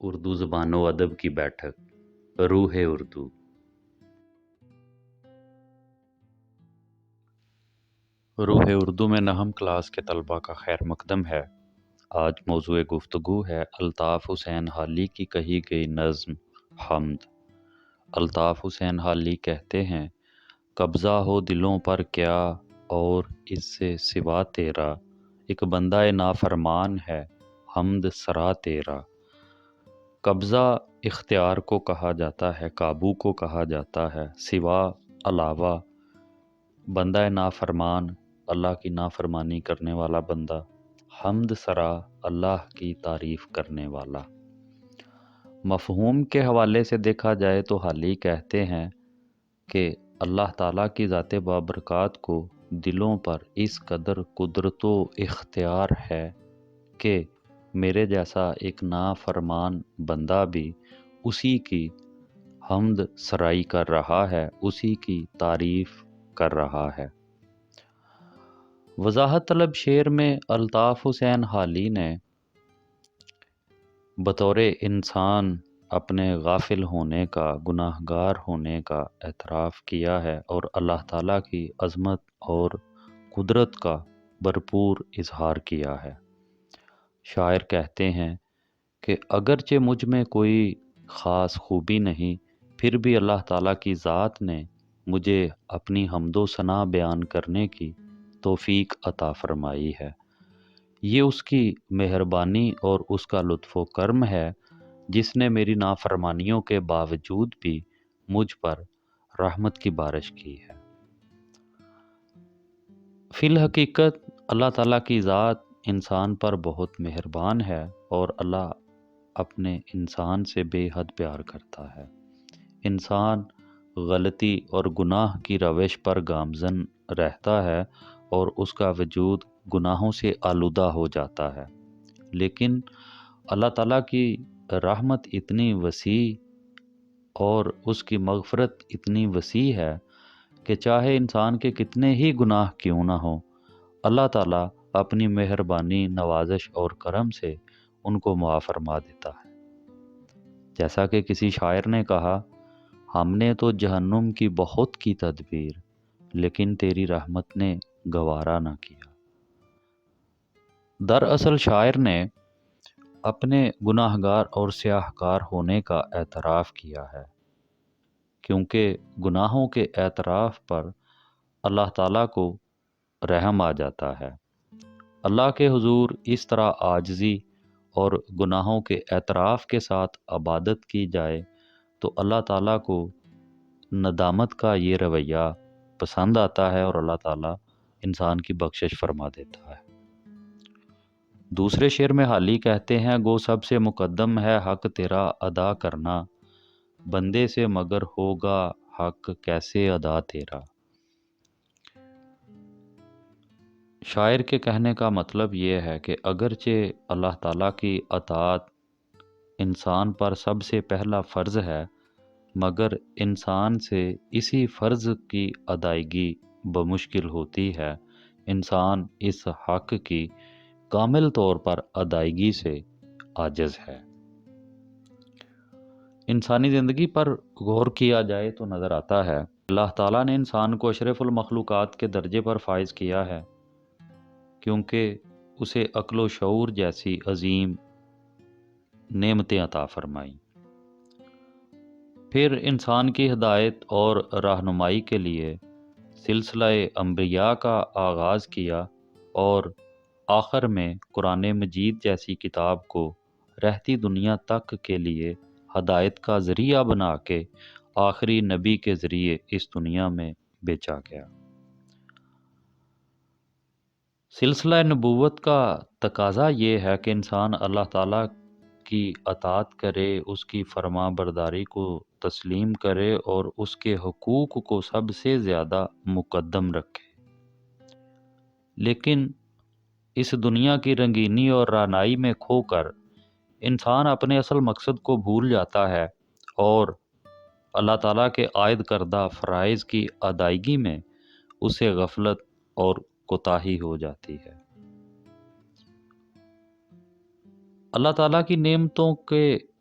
اردو زبان و ادب کی بیٹھک روح اردو۔ روح اردو میں نہم کلاس کے طلباء کا خیر مقدم ہے۔ آج موضوع گفتگو ہے الطاف حسین حالی کی کہی گئی نظم حمد۔ الطاف حسین حالی کہتے ہیں، قبضہ ہو دلوں پر کیا اور اس سے سوا تیرا، ایک بندہ نافرمان ہے حمد سرا تیرا۔ قبضہ اختیار کو کہا جاتا ہے، قابو کو کہا جاتا ہے، سوا علاوہ بندہ نافرمان اللہ کی نافرمانی کرنے والا بندہ، حمد سرا اللہ کی تعریف کرنے والا۔ مفہوم کے حوالے سے دیکھا جائے تو حالی کہتے ہیں کہ اللہ تعالیٰ کی ذات بابرکات کو دلوں پر اس قدر قدرت و اختیار ہے کہ میرے جیسا ایک نافرمان بندہ بھی اسی کی حمد سرائی کر رہا ہے، اسی کی تعریف کر رہا ہے۔ وضاحت طلب شعر میں الطاف حسین حالی نے بطور انسان اپنے غافل ہونے کا، گناہ گار ہونے کا اعتراف کیا ہے اور اللہ تعالیٰ کی عظمت اور قدرت کا بھرپور اظہار کیا ہے۔ شاعر کہتے ہیں کہ اگرچہ مجھ میں کوئی خاص خوبی نہیں، پھر بھی اللہ تعالیٰ کی ذات نے مجھے اپنی حمد و ثنا بیان کرنے کی توفیق عطا فرمائی ہے۔ یہ اس کی مہربانی اور اس کا لطف و کرم ہے جس نے میری نافرمانیوں کے باوجود بھی مجھ پر رحمت کی بارش کی ہے۔ فی الحقیقت اللہ تعالیٰ کی ذات انسان پر بہت مہربان ہے اور اللہ اپنے انسان سے بے حد پیار کرتا ہے۔ انسان غلطی اور گناہ کی روش پر گامزن رہتا ہے اور اس کا وجود گناہوں سے آلودہ ہو جاتا ہے، لیکن اللہ تعالیٰ کی رحمت اتنی وسیع اور اس کی مغفرت اتنی وسیع ہے کہ چاہے انسان کے کتنے ہی گناہ کیوں نہ ہوں، اللہ تعالیٰ اپنی مہربانی، نوازش اور کرم سے ان کو معاف فرما دیتا ہے۔ جیسا کہ کسی شاعر نے کہا، ہم نے تو جہنم کی بہت کی تدبیر، لیکن تیری رحمت نے گوارا نہ کیا۔ دراصل شاعر نے اپنے گناہ گار اور سیاہ کار ہونے کا اعتراف کیا ہے، کیونکہ گناہوں کے اعتراف پر اللہ تعالیٰ کو رحم آ جاتا ہے۔ اللہ کے حضور اس طرح عاجزی اور گناہوں کے اعتراف کے ساتھ عبادت کی جائے تو اللہ تعالیٰ کو ندامت کا یہ رویہ پسند آتا ہے اور اللہ تعالیٰ انسان کی بخشش فرما دیتا ہے۔ دوسرے شعر میں حالی کہتے ہیں، گو سب سے مقدم ہے حق تیرا ادا کرنا، بندے سے مگر ہوگا حق کیسے ادا تیرا۔ شاعر کے کہنے کا مطلب یہ ہے کہ اگرچہ اللہ تعالیٰ کی اطاعت انسان پر سب سے پہلا فرض ہے، مگر انسان سے اسی فرض کی ادائیگی بمشکل ہوتی ہے۔ انسان اس حق کی کامل طور پر ادائیگی سے عاجز ہے۔ انسانی زندگی پر غور کیا جائے تو نظر آتا ہے اللہ تعالیٰ نے انسان کو اشرف المخلوقات کے درجے پر فائز کیا ہے، کیونکہ اسے عقل و شعور جیسی عظیم نعمتیں عطا فرمائیں۔ پھر انسان کی ہدایت اور رہنمائی کے لیے سلسلہ انبیاء کا آغاز کیا اور آخر میں قرآن مجید جیسی کتاب کو رہتی دنیا تک کے لیے ہدایت کا ذریعہ بنا کے آخری نبی کے ذریعے اس دنیا میں بھیجا گیا۔ سلسلہ نبوت کا تقاضا یہ ہے کہ انسان اللہ تعالیٰ کی اطاعت کرے، اس کی فرما برداری کو تسلیم کرے اور اس کے حقوق کو سب سے زیادہ مقدم رکھے۔ لیکن اس دنیا کی رنگینی اور رعنائی میں کھو کر انسان اپنے اصل مقصد کو بھول جاتا ہے اور اللہ تعالیٰ کے عائد کردہ فرائض کی ادائیگی میں اسے غفلت اور کوتاہی ہو جاتی ہے۔ اللہ تعالیٰ کی نعمتوں کے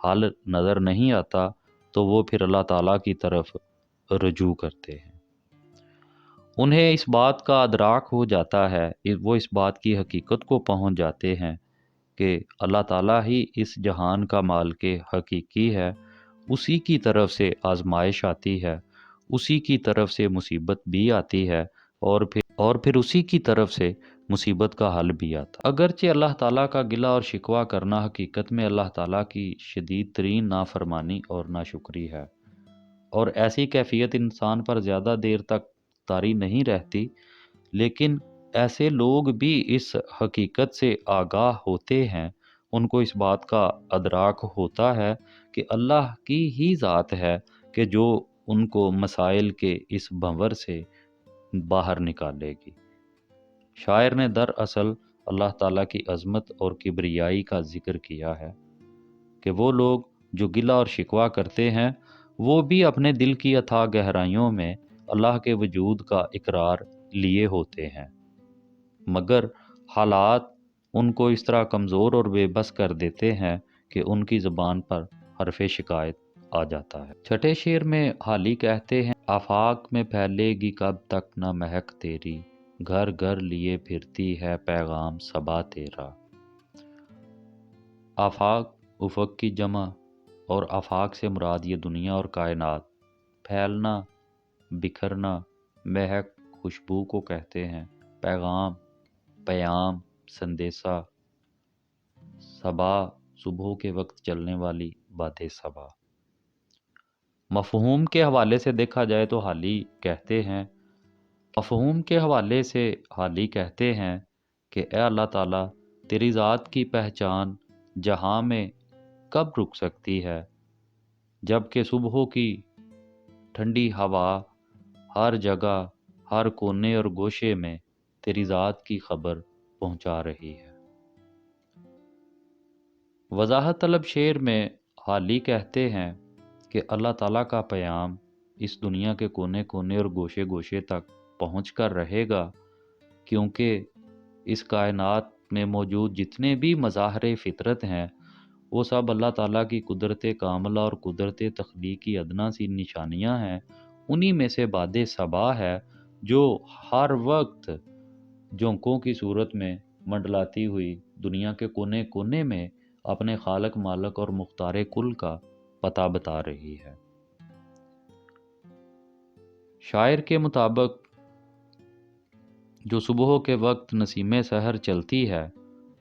حل نظر نہیں آتا تو وہ پھر اللہ تعالیٰ کی طرف رجوع کرتے ہیں۔ انہیں اس بات کا ادراک ہو جاتا ہے، وہ اس بات کی حقیقت کو پہنچ جاتے ہیں کہ اللہ تعالیٰ ہی اس جہان کا مالک حقیقی ہے، اسی کی طرف سے آزمائش آتی ہے، اسی کی طرف سے مصیبت بھی آتی ہے، اور پھر اسی کی طرف سے مصیبت کا حل بھی آتا ہے۔ اگرچہ اللہ تعالیٰ کا گلہ اور شکوہ کرنا حقیقت میں اللہ تعالیٰ کی شدید ترین نافرمانی اور ناشکری ہے، اور ایسی کیفیت انسان پر زیادہ دیر تک طاری نہیں رہتی، لیکن ایسے لوگ بھی اس حقیقت سے آگاہ ہوتے ہیں، ان کو اس بات کا ادراک ہوتا ہے کہ اللہ کی ہی ذات ہے کہ جو ان کو مسائل کے اس بھنور سے باہر نکالے گی۔ شاعر نے دراصل اللہ تعالیٰ کی عظمت اور کبریائی کا ذکر کیا ہے کہ وہ لوگ جو گلہ اور شکوہ کرتے ہیں وہ بھی اپنے دل کی اتھاہ گہرائیوں میں اللہ کے وجود کا اقرار لیے ہوتے ہیں، مگر حالات ان کو اس طرح کمزور اور بے بس کر دیتے ہیں کہ ان کی زبان پر حرف شکایت آ جاتا ہے۔ چھٹے شعر میں حالی کہتے ہیں، آفاق میں پھیلے گی کب تک نہ مہک تیری، گھر گھر لیے پھرتی ہے پیغام صبا تیرا۔ آفاق افق کی جمع، اور آفاق سے مراد یہ دنیا اور کائنات۔ پھیلنا، بکھرنا، مہک خوشبو کو کہتے ہیں، پیغام، پیام، سندیسہ، صبا صبح کے وقت چلنے والی باد صبا۔ مفہوم کے حوالے سے دیکھا جائے تو حالی کہتے ہیں کہ اے اللہ تعالیٰ، تیری ذات کی پہچان جہاں میں کب رک سکتی ہے، جب کہ صبح کی ٹھنڈی ہوا ہر جگہ، ہر کونے اور گوشے میں تیری ذات کی خبر پہنچا رہی ہے۔ وضاحت طلب شعر میں حالی کہتے ہیں کہ اللہ تعالیٰ کا پیام اس دنیا کے کونے کونے اور گوشے گوشے تک پہنچ کر رہے گا، کیونکہ اس کائنات میں موجود جتنے بھی مظاہر فطرت ہیں وہ سب اللہ تعالیٰ کی قدرت کاملہ اور قدرت تخلیقی ادنا سی نشانیاں ہیں۔ انہی میں سے باد صبا ہے جو ہر وقت جھونکوں کی صورت میں منڈلاتی ہوئی دنیا کے کونے کونے میں اپنے خالق مالک اور مختار کل کا پتہ بتا رہی ہے۔ شاعر کے مطابق جو صبح کے وقت نسیم سحر چلتی ہے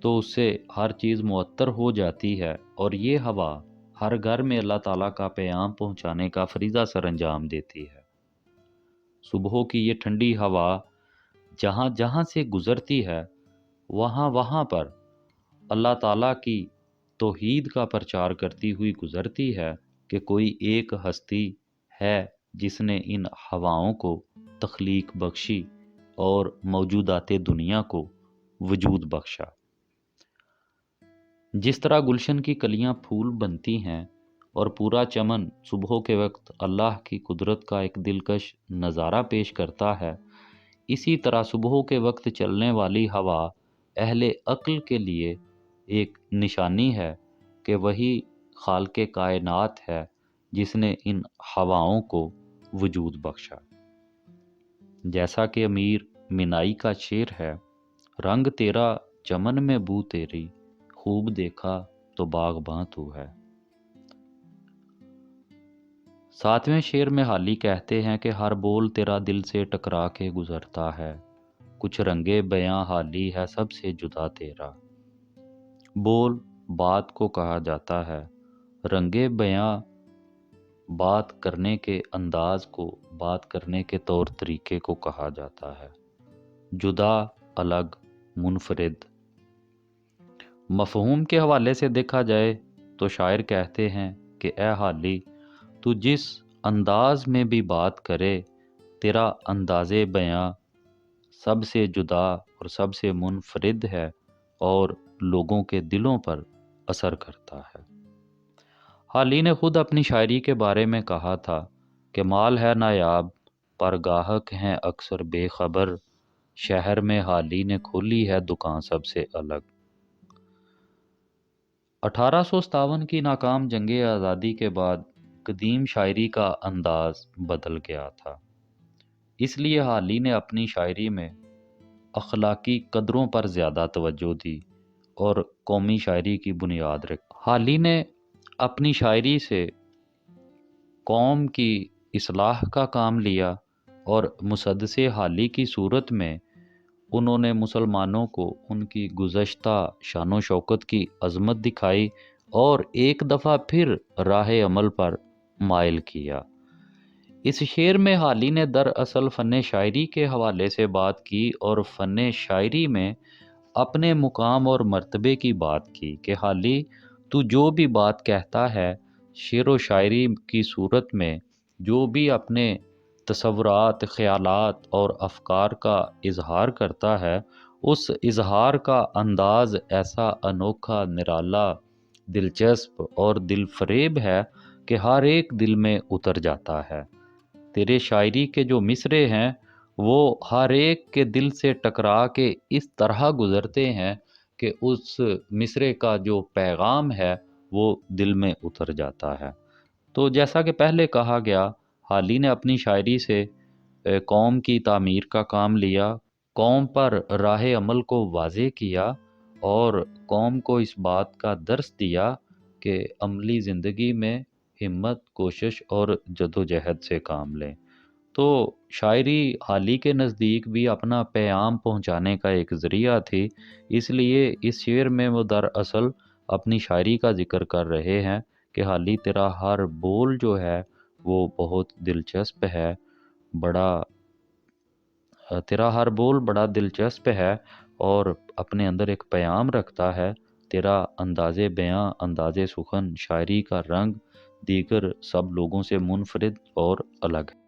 تو اس سے ہر چیز معطر ہو جاتی ہے، اور یہ ہوا ہر گھر میں اللہ تعالیٰ کا پیام پہنچانے کا فریضہ سر انجام دیتی ہے۔ صبح کی یہ ٹھنڈی ہوا جہاں جہاں سے گزرتی ہے وہاں وہاں پر اللہ تعالیٰ کی توحید کا پرچار کرتی ہوئی گزرتی ہے کہ کوئی ایک ہستی ہے جس نے ان ہواؤں کو تخلیق بخشی اور موجودات دنیا کو وجود بخشا۔ جس طرح گلشن کی کلیاں پھول بنتی ہیں اور پورا چمن صبح کے وقت اللہ کی قدرت کا ایک دلکش نظارہ پیش کرتا ہے، اسی طرح صبح کے وقت چلنے والی ہوا اہل عقل کے لیے ایک نشانی ہے کہ وہی خالق کائنات ہے جس نے ان ہواؤں کو وجود بخشا۔ جیسا کہ امیر مینائی کا شعر ہے، رنگ تیرا چمن میں بو تیری، خوب دیکھا تو باغباں تو ہے۔ ساتویں شعر میں حالی کہتے ہیں کہ ہر بول تیرا دل سے ٹکرا کے گزرتا ہے، کچھ رنگے بیاں حالی ہے سب سے جدا تیرا۔ بول بات کو کہا جاتا ہے، رنگے بیاں بات کرنے کے انداز کو، بات کرنے کے طور طریقے کو کہا جاتا ہے، جدا، الگ، منفرد۔ مفہوم کے حوالے سے دیکھا جائے تو شاعر کہتے ہیں کہ اے حالی، تو جس انداز میں بھی بات کرے تیرا انداز بیاں سب سے جدا اور سب سے منفرد ہے اور لوگوں کے دلوں پر اثر کرتا ہے۔ حالی نے خود اپنی شاعری کے بارے میں کہا تھا کہ مال ہے نایاب پر گاہک ہیں اکثر بے خبر، شہر میں حالی نے کھولی ہے دکان سب سے الگ۔ 1857 کی ناکام جنگ آزادی کے بعد قدیم شاعری کا انداز بدل گیا تھا، اس لیے حالی نے اپنی شاعری میں اخلاقی قدروں پر زیادہ توجہ دی اور قومی شاعری کی بنیاد رکھی۔ حالی نے اپنی شاعری سے قوم کی اصلاح کا کام لیا اور مسدس حالی کی صورت میں انہوں نے مسلمانوں کو ان کی گزشتہ شان و شوکت کی عظمت دکھائی اور ایک دفعہ پھر راہ عمل پر مائل کیا۔ اس شعر میں حالی نے دراصل فن شاعری کے حوالے سے بات کی اور فن شاعری میں اپنے مقام اور مرتبے کی بات کی کہ حالی تو جو بھی بات کہتا ہے شعر و شاعری کی صورت میں جو بھی اپنے تصورات، خیالات اور افکار کا اظہار کرتا ہے، اس اظہار کا انداز ایسا انوکھا، نرالا، دلچسپ اور دل فریب ہے کہ ہر ایک دل میں اتر جاتا ہے۔ تیرے شاعری کے جو مصرے ہیں وہ ہر ایک کے دل سے ٹکرا کے اس طرح گزرتے ہیں کہ اس مصرے کا جو پیغام ہے وہ دل میں اتر جاتا ہے۔ تو جیسا کہ پہلے کہا گیا، حالی نے اپنی شاعری سے قوم کی تعمیر کا کام لیا، قوم پر راہ عمل کو واضح کیا اور قوم کو اس بات کا درس دیا کہ عملی زندگی میں ہمت، کوشش اور جدوجہد سے کام لیں۔ تو شاعری حالی کے نزدیک بھی اپنا پیغام پہنچانے کا ایک ذریعہ تھی، اس لیے اس شعر میں وہ دراصل اپنی شاعری کا ذکر کر رہے ہیں کہ حالی تیرا ہر بول جو ہے وہ بہت دلچسپ ہے، تیرا ہر بول بڑا دلچسپ ہے اور اپنے اندر ایک پیغام رکھتا ہے۔ تیرا انداز بیاں، انداز سخن، شاعری کا رنگ دیگر سب لوگوں سے منفرد اور الگ ہے۔